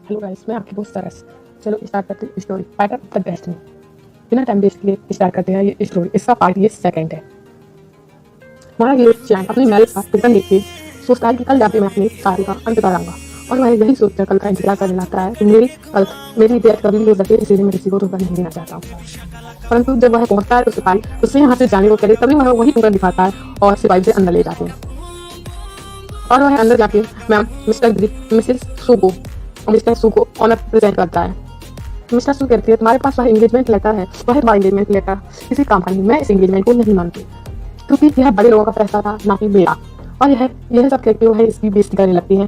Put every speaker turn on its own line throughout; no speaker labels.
Hello guys, मैं आपकी दोस्त सरस। चलो स्टार्ट करते हैं story fighter of the destiny. बिना टाइम वेस्ट किए स्टार्ट करते हैं ये स्टोरी। इसका पार्ट ये सेकंड है। हमारा हीरो चैंग अपनी मैरिज का रिटर्न देख के सोचता है कि कल जाके मैं अपनी शादी का अंत कराऊंगा, और वह यही सोचकर कल का इंतजार करने लगता है कि मेरी डेथ कभी भी हो सकती है, इसलिए मैं किसी को धोखा नहीं देना चाहता हूँ। परंतु जब वह पहुंचता है तो सिपाही उससे यहाँ से जाने को करे, तभी वह वही टोकन दिखाता है और सिपाही से अंदर ले जाते हैं। और वह अंदर जाके मैम मिसेस सू को मिस्टर सू को ऑनर प्रेजेंट करता है। मिस्टर सू कहती है तुम्हारे पास वह एंगेजमेंट लेटर है, वह तुम्हारा एंगेजमेंट लेटर किसी काम का नहीं, मैं इस एंगेजमेंट को नहीं मानती क्योंकि यह बड़े लोगों का फैसला था, ना कि मेरा। और यह सब कहते हुए इसकी बेइज्जती करने लगती है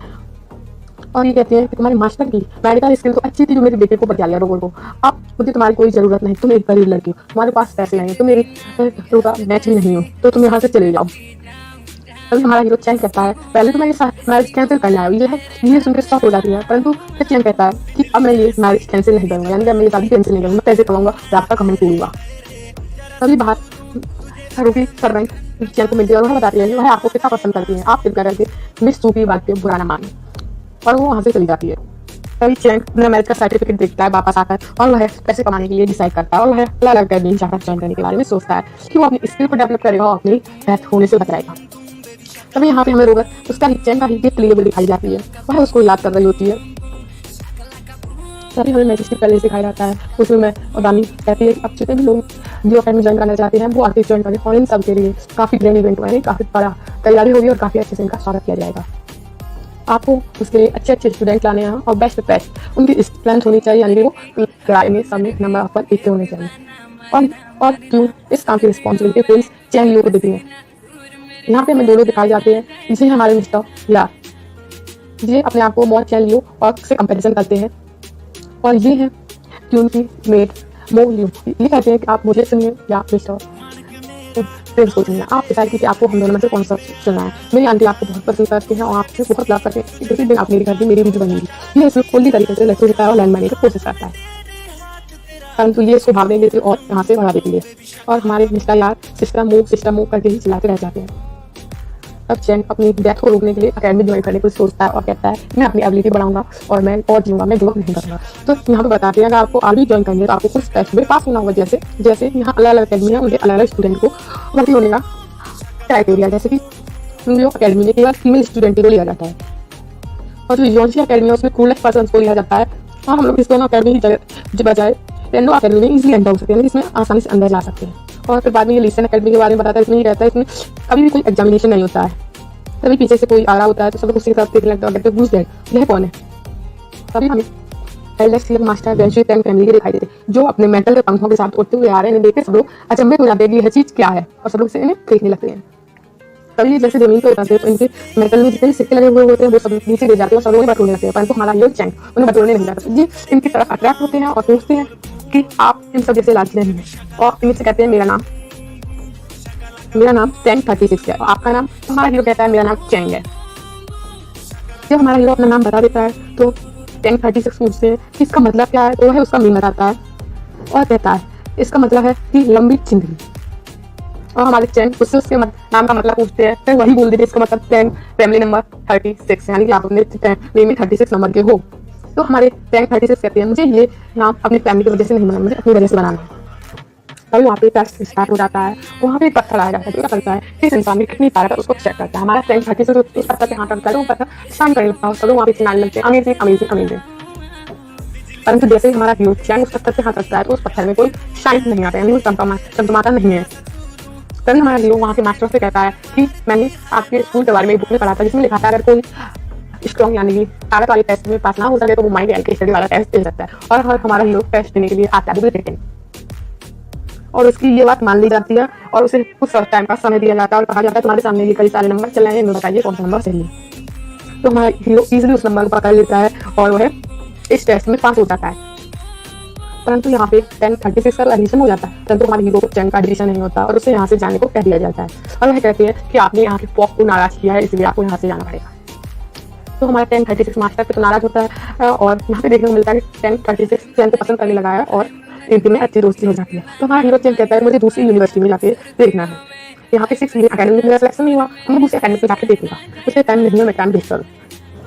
और ये कहती है कि तुम्हारे मास्टर की मेडिकल स्किल तो अच्छी थी जो मेरे बेटे को बचा लिया रोबोट को। अब मुझे तुम्हारी कोई जरूरत नहीं, तुम एक गरीब लड़की हो, तुम्हारे पास पैसे नहीं है, तुम मेरी मैच भी नहीं हो, तो तुम यहाँ से चले जाओ। तभी हमारा हीरो चैंग कहता है पहले तो मैं ये मैरिज कैंसिल करना है, ये सुनकर शॉक हो जाती है। परंतु फिर चैंग कहता है कि अब मैं ये मैरिज कैंसिल नहीं करूँगा, यानी कि मैं ये शादी कैंसिल नहीं करूँगा, मैं पैसे कमाऊंगा, रास्ता कमेंट करूँगा। तभी बाहर रूबी सर्वेंट चैंग को मिलती है और वह बताती है कि वह आपको कितना पसंद करती है, आप कृपया करके मिस सू की बात पे बुरा ना माने, और वो वहाँ से चली जाती है। तभी चैंग अपना मैरिज का सर्टिफिकेट देखता है वापस आकर, और वह पैसे कमाने के लिए डिसाइड करता है, और वह अलग अलग करने चाहता ज्वाइन करने के बारे में सोचता है कि वो अपनी स्किल को डेवलप करेगा और अपनी डेथ होने से बचाएगा। तभी यहाँ पे हमें रोबोट उसका चैंग का गिफ्ट लिए दिखाई जाती है, वह उसको याद कर रही होती है। तभी हमें मैजिस्टिक पहले सिखाया जाता है, उसमें मैं अदानी कहती है अब जितने भी लोग जियो अकेडमी ज्वाइन करना चाहते हैं वो आके ज्वाइन करें, और इन सब के लिए काफ़ी ग्रैंड इवेंट हुआ है, काफ़ी बड़ा तैयारी होगी और काफ़ी अच्छे से इनका स्वागत किया जाएगा। आपको उसके लिए अच्छे स्टूडेंट लाने हैं और बेस्ट उनकी स्ट्रेंथ होनी चाहिए, यानी वो लड़ाई में सब में नंबर पर एक होने चाहिए। और क्यों इस काम की रिस्पॉन्सिबिलिटी प्रिंस चैंग लियो को देती है। यहाँ पे हमें दोनों दिखाए जाते हैं, इसे हमारे मिस्टर या ये अपने आप को मॉन चैंग लियो और से कंपैरिजन करते हैं, और ये है क्यून की मेड मो लियो। ये कहते हैं कि आप मुझे सुनिए या मिस्टर प्रिंस को सुनिए, आप डिसाइड कीजिए आपको हम दोनों में से कौन सा सुनना है। मेरी आंटी आपको बहुत पसंद करती हैं और आपसे बहुत लव करते हैं, किसी दिन आप मेरे घर की मेरी भी बनेगी। ये इसमें फुल्ली तरीके से लड़की होता है और लैंड मारने की कोशिश करता है, परंतु ये इसको भागने देती और यहाँ से भगा देती है, और हमारे मिस्टर यार सिस्टम मूव करके ही चलाते रह जाते हैं। अब चैंग अपनी डेथ को रोकने के लिए अकेडमी ज्वाइन करने को सोचता है और कहता है मैं अपनी एबिलिटी बढ़ाऊंगा और मैं और जीऊंगा, मैं गिव अप नहीं करूंगा। तो यहाँ पे बताते हैं अगर आपको आर्मी ज्वाइन करनी है तो आपको कुछ टेस्ट में पास होना होगा, जैसे यहाँ अलग अलग अकेडमी है, उनके अलग अलग स्टूडेंट को भर्ती होने का क्राइटेरिया, जैसे कि अकेडमी में केवल फीमेल स्टूडेंट को लिया जाता है, और जो योनसी अकेडमी है उसमें कूलेस्ट पर्सन को लिया जाता है। और हम लोग इस दोनों अकेडमी की बजाय रेंडो अकेडमी में इजीली एंटर हो सकते हैं, इसमें आसानी से अंदर जा सकते हैं। और फिर बाद में ये लीसन अकेडमी के बारे में बताता है, इसमें ये रहता है इसमें कभी भी कोई एग्जामिनेशन नहीं होता है, तभी पीछे से कोई आ रहा होता है तो सब लोग उसकी तरफ देख लगता है घुस गए यह कौन है। तभी हमें मास्टर चैंग फैमिली के दिखाई देते जो अपने मेंटल के पंखों के साथ उड़ते हुए आ रहे हैं, देख के सब लोग अचंभे हो जाते हैं कि यह चीज क्या है, और सब लोग से इन्हें देखने लगते हैं। तभी जैसे जमीन पर उतरते हैं तो इनके मेटल में जितने सिक्के लगे हुए होते हैं वो सब नीचे गिर जाते हैं और सब लोग बटोरने लगते हैं, परंतु हमारा ये चैंग उन्हें बटोरने नहीं जाता। ये इनकी तरफ अट्रैक्ट होते हैं और पूछते हैं कि आप इन सब जैसे लालची नहीं हैं, और इनसे कहते हैं मेरा नाम चैंग 36 है, आपका नाम? हमारा हीरो कहता है मेरा नाम चैंग है। जब हमारा हीरो अपना नाम बता देता है तो चैंग 36 पूछते हैं कि इसका मतलब क्या है, तो वह उसका मीन बताता है और कहता है इसका मतलब है कि लंबी जिंदगी। और हमारे चैंग उससे उसके नाम का मतलब पूछते हैं, फिर वही बोल देते इसका मतलब चैंग फैमिली नंबर 36, यानी कि आप अपने फैमिली में 36 नंबर के हो। तो हमारे चैंग 36 कहते हैं मुझे ये नाम अपनी फैमिली की वजह से नहीं बनाना, मुझे अपनी वजह से बनाना है। तभी वहाँ पे टेस्ट स्टार्ट हो जाता है, वहाँ पे एक पत्थर आया जाता है, जो करता है किस इंसान में कितनी ताकत है उसको चेक करता है। हमारा चैंग 36 उस पत्थर पे हाथ रखता है, वो पत्थर शाइन करने लगता है, सब लोग वहाँ पे चिल्लाने लगते हैं अमेजिंग अमेजिंग अमेजिंग। परंतु जैसे ही हमारा हीरो चैंग उस पत्थर पे हाथ रखता है तो उस पत्थर में कोई शाइन नहीं आता, यानी वो चमचमाता नहीं है। तभी हमारा हीरो वहाँ के मास्टर से कहता है कि मैंने आपके स्कूल के बारे में बुक में पढ़ा था जिसमें लिखा था अगर कोई स्ट्रॉन्ग यानी कि ताकत वाले टेस्ट में पास ना हो सके तो वो माइंड एंड स्टडी वाला टेस्ट दे सकता है, और हमारा हीरो टेस्ट देने के लिए आता है रिटन, और उसकी ये बात मान ली जाती है और उसे कुछ टाइम का समय दिया जाता है और कहा जाता है तुम्हारे सामने ये कई सारे नंबर चल रहे हैं, इनमें बताइए कौन सा नंबर सही है। तो हमारा हीरो इजीली उस नंबर को पकड़ लेता है और वह इस टेस्ट में पास हो जाता है। परंतु यहाँ पे चैंग 36 का एडिशन हो जाता है, परंतु हमारे हीरो को चैंग का एडिशन नहीं होता और उसे यहाँ से जाने को कह दिया जाता है, और वह कहते हैं कि आपने यहाँ के पॉप को नाराज किया है इसलिए आपको यहाँ से जाना पड़ेगा। तो हमारा चैंग 36 मास्टर पे तो नाराज होता है, और यहाँ पे देखने को मिलता है कि चैंग 36 चैंग को पसंद करने लगा है और इनके में अच्छी दोस्ती हो जाती है। तो हमारा हीरो चैंग कहता है मुझे दूसरी यूनिवर्सिटी में जाके देखना है, यहाँ पे 6 अकेडमी में मेरा सिलेक्शन नहीं हुआ, मैं दूसरी अकेडमी में जाके देखूंगा, उसे टाइम नहीं है, मैं टाइम वेस्ट करूँ।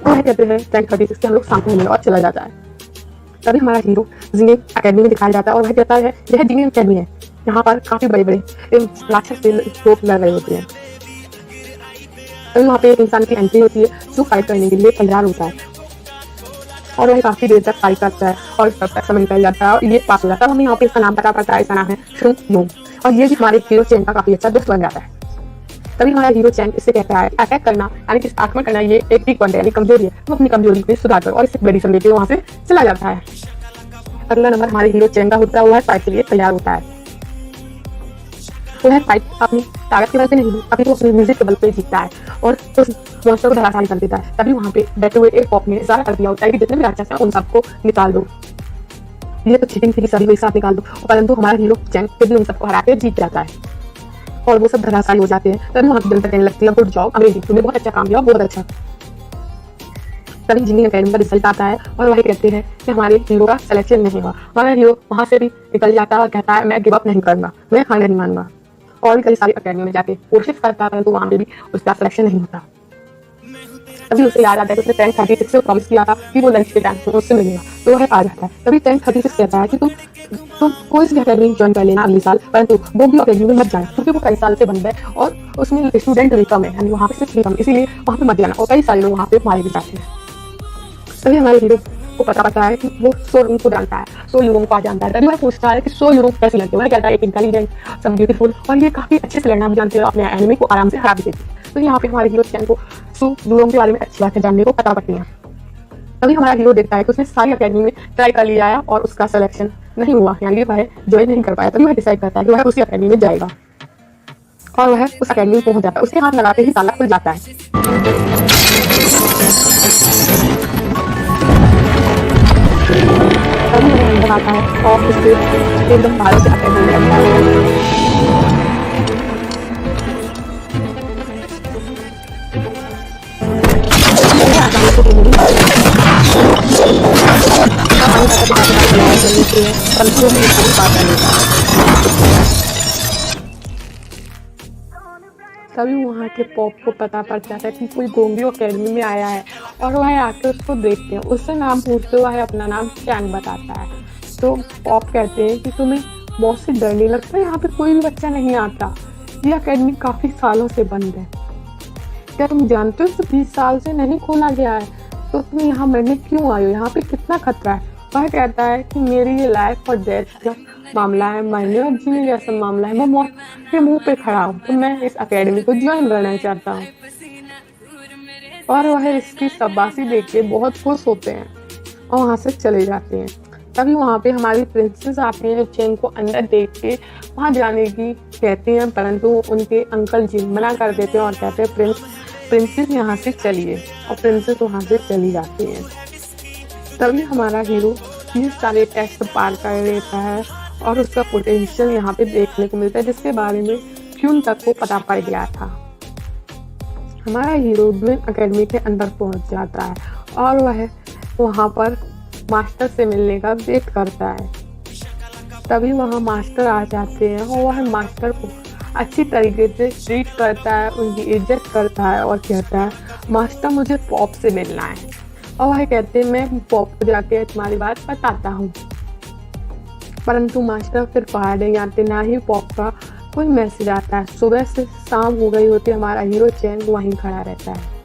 तो वह कहते हैं रैंक 36 के हम लोग साथ में मिले और चला जाता है। तभी हमारा हीरो जीनियम अकेडमी में दिखाया जाता है और वह कहता है यह जीनियम अकेडमी है, यहाँ पर काफी बड़े बड़े राक्षस से लोग लड़ रहे होते हैं। तभी वहाँ पे एक इंसान की एंट्री होती है जो फाइट करने के लिए तैयार होता है और वह काफी देर तक फाइट करता है और तब तक समय निकल जाता है और ये पास हो जाता है। हमें यहाँ पे इसका नाम पता पड़ता है, इसका नाम है शुंग योंग और ये भी हमारे हीरो चैन का काफी अच्छा दोस्त बन जाता है। तभी हमारा हीरो चैन इससे कहता है अटैक करना यानी कि आक्रमण करना ये एक वीक पॉइंट है यानी कमजोरी है, तो अपनी कमजोरी को सुधार कर और इसे मेडिसिन देते वहां से चला जाता है। अगला नंबर हमारे हीरो चैन का होता है, वो है फाइट के लिए तैयार होता है। वो है फाइट अपनी ताकत के बल पे नहीं, अभी तो अपनी म्यूजिक के बल पे जीतता है और उस मॉन्स्टर को धराशायी कर देता है। तभी वहाँ पे बैठे हुए एक पॉप ने इशारा कर दिया होता है कि जितने भी राक्षस हैं उन सबको निकाल दो। ये तो चीटिंग थी कि सभी को एक साथ निकाल दो, परंतु हमारा हीरो चैन फिर भी उन सबको हरा के जीत जाता है और वो सब धराशायी हो जाते हैं। तभी वहाँ की जनता कहने लगती है गुड जॉब अमेजिंग, तुमने बहुत अच्छा काम किया, बहुत अच्छा। तभी जीनियम अकेडमी का रिजल्ट आता है और वही कहते हैं कि हमारे हीरो का सिलेक्शन नहीं हुआ। हमारा हीरो वहाँ से भी निकल जाता है और कहता है मैं गिव अप नहीं करूंगा, मैं हार नहीं मानूंगा और भी कई सारी अकेडमी में जाके कोशिश करता है तो वहाँ पे भी उसका सिलेक्शन नहीं होता। तभी उसे याद आता है कि उसने रैंक 36 से प्रॉमिस किया था कि वो लंच के टाइम में उससे मिलेगा, तो वह आ जाता है। तभी रैंक 36 कहता है कि तुम कोई सी अकेडमी ज्वाइन कर लेना अगले साल, परंतु वो भी अकेडमी में मत जाना क्योंकि वो कई साल से बंद है और उसमें स्टूडेंट भी कम है यानी वहाँ पे सिर्फ भी कम, इसीलिए वहाँ पे मत जाना और कई सारे लोग वहाँ पे मारे भी जाते हैं। तभी हमारे हीरो को पता पड़ता है कि वो सो यूरोंग को जानता है, सो यूरोंग को जानता है। तभी वह पूछता है कि सो यूरोंग कैसे लड़ते हैं, वह कहता है एक इंटेलिजेंट, सम ब्यूटीफुल और ये काफी अच्छे से लड़ना भी जानते हैं, अपने एनिमी को आराम से हरा भी देती है। तो यहाँ पे हमारे हीरो चैन को सो यूरोंग के बारे में अच्छी बातें जानने को पता पड़ती है। तभी हमारा हीरो देखता है कि उसने सारी अकेडमी में ट्राई कर लिया है और उसका सिलेक्शन नहीं हुआ यानी वह ज्वाइन नहीं कर पाया। तभी वह डिसाइड करता है कि वह उसी अकेडमी में जाएगा और वह उस अकेडमी में पहुंच जाता है। उसके हाथ लगाते ही ताला खुल जाता है। तभी वह अंदर आता है और उससे एकदम बाहर से अटैक होने लगता है। तभी वहाँ के पॉप को पता पड़ जाता है कि कोई गोंगियो अकेडमी में आया है और वह आके उसको देखते हैं, उससे नाम पूछते हुए अपना नाम चैन बताता है। तो पॉप कहते हैं कि तुम्हें बहुत से डर नहीं लगता, यहाँ पे कोई भी बच्चा नहीं आता, ये अकेडमी काफी सालों से बंद है, क्या तुम जानते हो 20 साल से नहीं खोला गया है, तो तुम यहाँ मरने क्यों आए हो, यहाँ पे कितना खतरा है। वह कहता है कि मेरी ये लाइफ और डेथ का मामला है, मरने और जीने जैसा मामला है, मैं मौत के मुंह पे खड़ा हूँ, तो मैं इस अकेडमी को ज्वाइन करना चाहता हूँ। और वह इसकी शाबाशी देख के बहुत खुश होते हैं और वहाँ से चले जाते हैं। तभी वहाँ पे हमारी प्रिंसेस आते हैं जो चैन को अंदर देख के वहाँ जाने की कहते हैं, परंतु उनके अंकल जी मना कर देते हैं और कहते हैं प्रिंसेस यहाँ से चलिए, और प्रिंसेस वहाँ से चली जाती है। तभी हमारा हीरो ये सारे टेस्ट पार कर लेता है और उसका पोटेंशियल यहाँ पे देखने को मिलता है जिसके बारे में क्यून तक को पता पड़ गया था। हमारा हीरो ड्विन अकेडमी के अंदर पहुँच जाता है और वह वहाँ पर मास्टर से मिलने का वेट करता है। तभी वहाँ मास्टर आ जाते हैं और वह मास्टर को अच्छी तरीके से ट्रीट करता है, उनकी इज्जत करता है और कहता है मास्टर मुझे पॉप से मिलना है, और वह कहते हैं मैं पॉप को जाके तुम्हारी बात बताता हूँ। परंतु मास्टर फिर बाहर नहीं आते, ना ही पॉप का कोई मैसेज आता है। सुबह से शाम हो गई होती है, हमारा हीरो चैन वहीं खड़ा रहता है।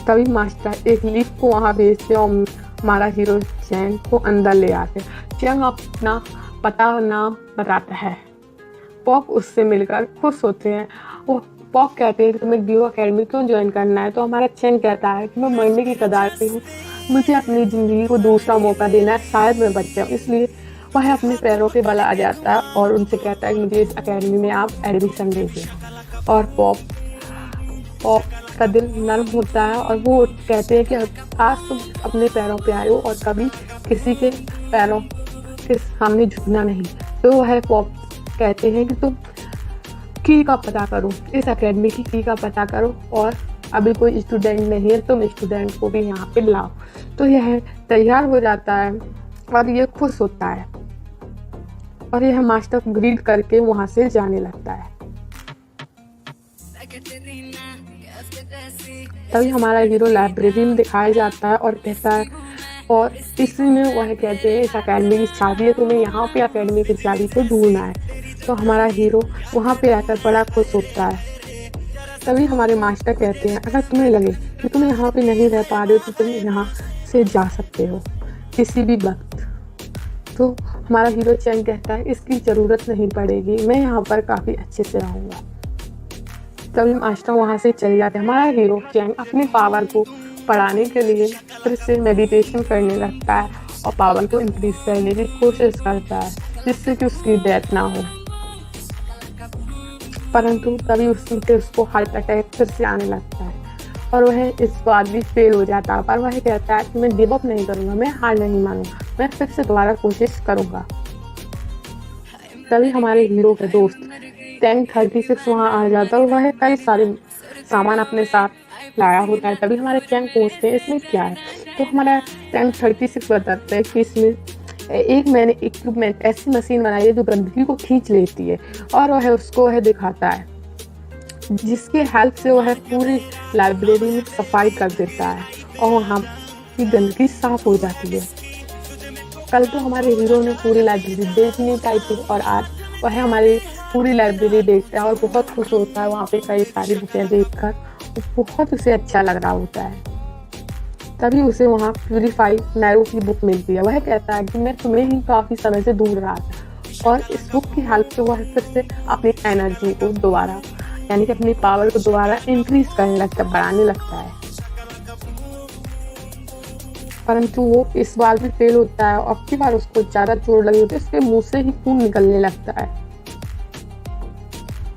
तभी मास्टर एक लीफ को वहाँ भेजते और हमारा हीरो चैन को अंदर ले आते। चैन अपना पता और नाम बताता है। पॉप उससे मिलकर खुश होते हैं। वो पॉप कहते हैं कि तुम्हें ड्यू अकेडमी क्यों ज्वाइन करना है, तो हमारा चैन कहता है कि मैं मरने की कगार पे हूँ, मुझे अपनी ज़िंदगी को दूसरा मौका देना है, शायद मैं बच जाऊँ। इसलिए वह अपने पैरों पे बल आ जाता है और उनसे कहता है कि मुझे इस अकेडमी में आप एडमिशन दीजिए। और पॉप का दिल नर्म होता है और वो कहते हैं कि आज तुम अपने पैरों पे आए हो और कभी किसी के पैरों के सामने झुकना नहीं। तो वह पॉप कहते हैं कि तुम की का पता करो, इस एकेडमी की का पता करो, और अभी कोई स्टूडेंट नहीं है, तुम स्टूडेंट को भी यहाँ पे लाओ। तो यह तैयार हो जाता है और ये खुश होता है और यह मास्टर को ग्रीड करके वहाँ से जाने लगता है। तभी हमारा हीरो लाइब्रेरी में दिखाया जाता है और कहता है, और इसमें वह कहते हैं इस अकेडमी की चाबी है, तुम्हें यहाँ पे अकेडमी की चाबी को ढूंढना है। तो हमारा हीरो वहाँ पे आकर बड़ा खुश होता है। तभी हमारे मास्टर कहते हैं, अगर तुम्हें लगे कि तुम यहाँ पे नहीं रह पा रहे हो तो तुम यहाँ से जा सकते हो किसी भी वक्त। तो हमारा हीरो चैंग कहता है, इसकी ज़रूरत नहीं पड़ेगी, मैं यहाँ पर काफ़ी अच्छे से रहूँगा। तभी मास्टर वहाँ से चले जाते हैं। हमारा हीरो चैंग अपने पावर को बढ़ाने के लिए फिर से मेडिटेशन करने लगता है और पावर को इंक्रीज करने की कोशिश करता है जिससे कि उसकी डेथ ना हो। परंतु तभी उसको हार्ट अटैक फिर से आने लगता है और वह इस बार भी फेल हो जाता है। पर वह कहता है कि मैं गिव अप नहीं करूँगा, मैं हार नहीं मानूंगा, मैं फिर से दोबारा कोशिश करूँगा। तभी हमारे हीरो के दोस्त टैंक 36 वहाँ आ जाता है और वह कई सारे सामान अपने साथ लाया होता है। तभी हमारे टैंक पूछते हैं इसमें क्या है। तो हमारा टैंक 36 बताता है कि इसमें एक मैंने इक्विपमेंट ऐसी मशीन बनाई है जो गंदगी को खींच लेती है और वह दिखाता है जिसके हेल्प से वह पूरी लाइब्रेरी में सफाई कर देता है और वहाँ की गंदगी साफ हो जाती है। कल तो हमारे हीरो ने पूरी लाइब्रेरी देखनी थी और आज वह हमारी पूरी लाइब्रेरी देखता है और बहुत खुश होता है। वहाँ पे कई सारी बुकें देखकर बहुत उसे अच्छा लग रहा होता है। तभी उसे वहाँ प्यूरीफाई नैरो की बुक मिलती है। वह कहता है कि मैं तुम्हें ही काफ़ी समय से ढूंढ रहा था और इस बुक की हेल्प से वह फिर से अपनी एनर्जी को दोबारा यानी कि अपनी पावर को दोबारा इंक्रीज करने लगता है, बढ़ाने लगता है। परंतु वो इस बार भी फेल होता है और अब की बार उसको ज़्यादा चोट लगी होती है, उसके मुंह से ही खून निकलने लगता है।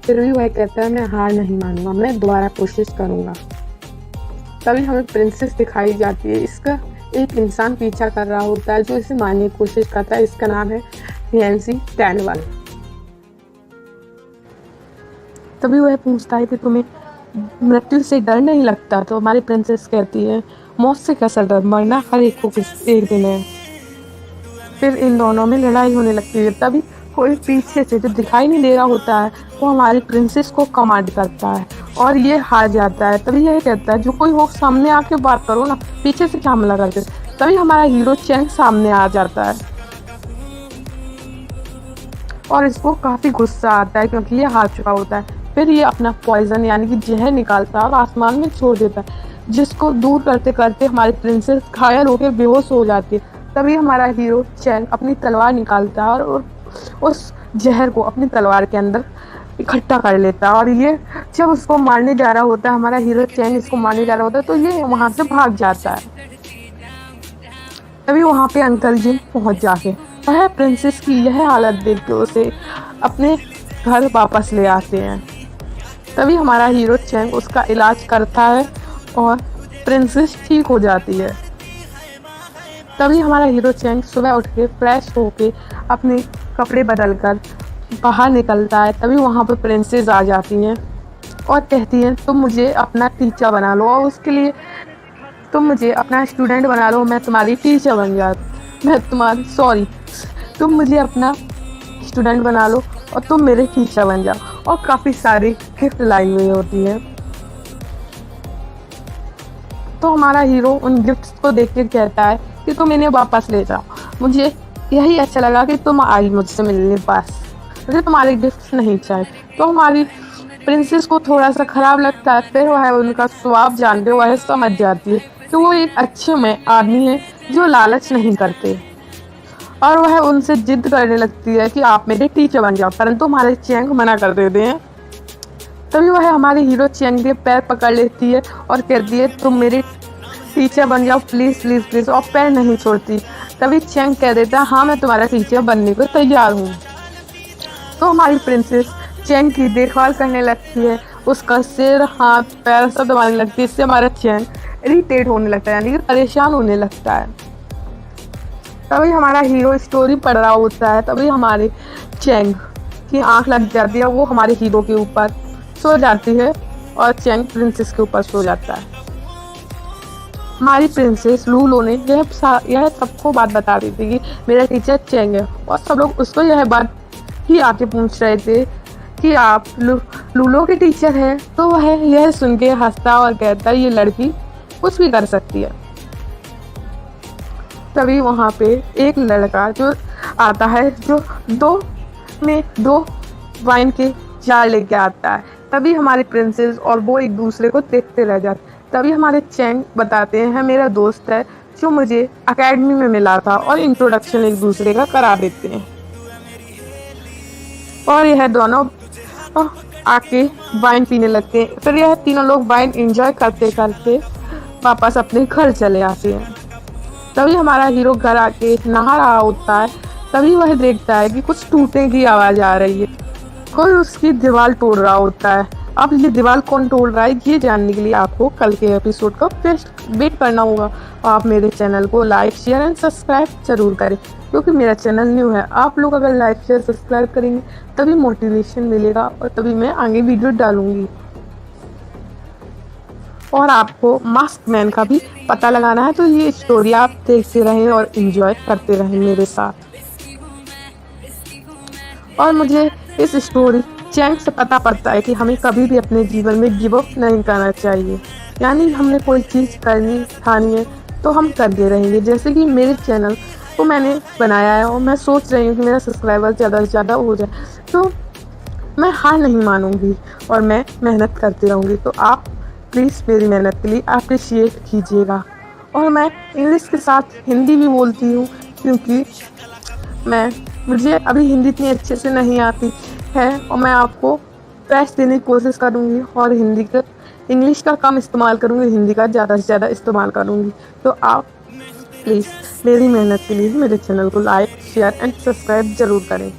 फिर भी वह कहता है मैं हार नहीं मानूंगा, मैं दोबारा कोशिश करूंगा। तभी हमें प्रिंसेस दिखाई जाती है। इसका एक इंसान पीछा कर रहा होता है जो इसे मारने की कोशिश करता है। इसका नाम है नैंसी टैनवल। तभी वह पूछता है कि तुम्हें मृत्यु से डर नहीं लगता। तो हमारी प्रिंसेस कहती है मौत से कैसा डर, मरना हर एक को एक दिन है। फिर इन दोनों में लड़ाई होने लगती है। तभी कोई पीछे से जो दिखाई नहीं दे रहा होता है वो हमारी प्रिंसेस को कमांड करता है और ये हार जाता है। तभी यह कहता है जो कोई हो सामने आके बात करो ना, पीछे से क्या हमला करके। तभी हमारा हीरो चैंग सामने आ जाता है और इसको काफ़ी गुस्सा आता है क्योंकि ये हार चुका होता है। फिर ये अपना पॉइजन यानी कि जहर निकालता है और आसमान में छोड़ देता है जिसको दूर करते करते हमारी प्रिंसेस घायल होकर बेहोश हो जाती है। तभी हमारा हीरो चैंग अपनी तलवार निकालता है और उस जहर को अपनी तलवार के अंदर इकट्ठा कर लेता है और ये जब उसको मारने जा रहा होता है, हमारा हीरो चैंग इसको मारने जा रहा होता है तो ये वहाँ से भाग जाता है। तभी वहाँ पे अंकल जी पहुँच जाके वह प्रिंसेस की यह हालत देख के उसे अपने घर वापस ले आते हैं। तभी हमारा हीरो चैंग उसका इलाज करता है और प्रिंसेस ठीक हो जाती है। तभी हमारा हीरो चैंग सुबह उठ के फ्रेश होके अपने कपड़े बदलकर बाहर निकलता है। तभी वहाँ पर प्रिंसेस आ जाती हैं और कहती हैं तुम मुझे अपना टीचर बना लो और उसके लिए तुम मुझे अपना स्टूडेंट बना लो, मैं तुम्हारी टीचर बन जाती, तुम मुझे अपना स्टूडेंट बना लो और तुम मेरे टीचर बन जाओ। और काफ़ी सारी गिफ्ट लाई हुई होती है। तो हमारा हीरो उन गिफ्ट्स को देख के कहता है कि तुम इन्हें वापस ले जाओ, मुझे यही अच्छा लगा कि तुम आई मुझसे मिलने पास, मुझे तुम्हारे गिफ्ट्स नहीं चाहिए। तो हमारी प्रिंसेस को थोड़ा सा खराब लगता है। फिर वह उनका स्वभाव जानते वह समझ जाती है कि वो एक अच्छे में आदमी है जो लालच नहीं करते और वह उनसे जिद करने लगती है कि आप मेरे टीचर बन जाओ। परंतु हमारे चैंग मना कर देते हैं। तभी वह हमारे हीरो चैंग के पैर पकड़ लेती है और कहती है तुम मेरे टीचर बन जाओ प्लीज़ प्लीज़ प्लीज़, और पैर नहीं छोड़ती। तभी चैंग कह देता है हाँ मैं तुम्हारा टीचर बनने को तैयार हूँ। तो हमारी प्रिंसेस चैंग की देखभाल करने लगती है, उसका सिर हाथ पैर सब दबाने लगती है। इससे हमारा चैंग इरिटेट होने लगता है यानी कि परेशान होने लगता है। तभी हमारा हीरो स्टोरी पढ़ रहा होता है। तभी हमारे चैंग की आंख लग जाती है, वो हमारे हीरो के ऊपर सो जाती है और चैंग प्रिंसेस के ऊपर सो जाता है। हमारी प्रिंसेस लूलो ने यह सबको बात बता दी थी कि मेरा टीचर चैंग है और सब लोग उसको यह बात ही आके पूछ रहे थे कि आप लूलो के टीचर हैं, तो वह यह सुन के हंसता और कहता है ये लड़की कुछ भी कर सकती है। तभी वहाँ पे एक लड़का जो आता है, जो दो वाइन के जार लेके आता है। तभी हमारे प्रिंसेस और वो एक दूसरे को देखते रह जाते। तभी हमारे चैंग बताते हैं मेरा दोस्त है जो मुझे एकेडमी में मिला था, और इंट्रोडक्शन एक दूसरे का करा देते हैं। और यह दोनों आके वाइन पीने लगते हैं। फिर यह तीनों लोग वाइन एंजॉय करते करते वापस अपने घर चले आते हैं। तभी हमारा हीरो घर आके नहा रहा होता है। तभी वह देखता है कि कुछ टूटने की आवाज़ आ रही है, कोई उसकी दीवार तोड़ रहा होता है। अब ये दीवार कौन तोड़ रहा है, ये जानने के लिए आपको कल के एपिसोड का वेट करना होगा। आप मेरे चैनल को लाइक शेयर एंड सब्सक्राइब जरूर करें, क्योंकि मेरा चैनल न्यू है। आप लोग अगर लाइक शेयर सब्सक्राइब करेंगे तभी मोटिवेशन मिलेगा, और तभी मैं आगे वीडियो डालूंगी। और आपको मास्क मैन का भी पता लगाना है, तो ये स्टोरी आप देखते रहें और एंजॉय करते रहें मेरे साथ। और मुझे इस स्टोरी चैंग से पता पड़ता है कि हमें कभी भी अपने जीवन में गिव अप नहीं करना चाहिए। यानी हमने कोई चीज़ करनी ठानी है तो हम करते रहेंगे। जैसे कि मेरे चैनल को मैंने बनाया है और मैं सोच रही हूँ कि मेरा सब्सक्राइबर ज़्यादा से ज़्यादा हो जाए, तो मैं हार नहीं मानूंगी और मैं मेहनत करती रहूँगी। तो आप प्लीज़ मेरी मेहनत के लिए अप्रिशिएट कीजिएगा। और मैं इंग्लिश के साथ हिंदी भी बोलती हूँ, क्योंकि मुझे अभी हिंदी इतनी अच्छे से नहीं आती है, और मैं आपको बेस्ट देने की कोशिश करूँगी। और इंग्लिश का कम इस्तेमाल करूँगी, हिंदी का ज़्यादा से ज़्यादा इस्तेमाल करूँगी। तो आप प्लीज़ मेरी मेहनत के लिए मेरे चैनल को लाइक शेयर एंड सब्सक्राइब ज़रूर करें।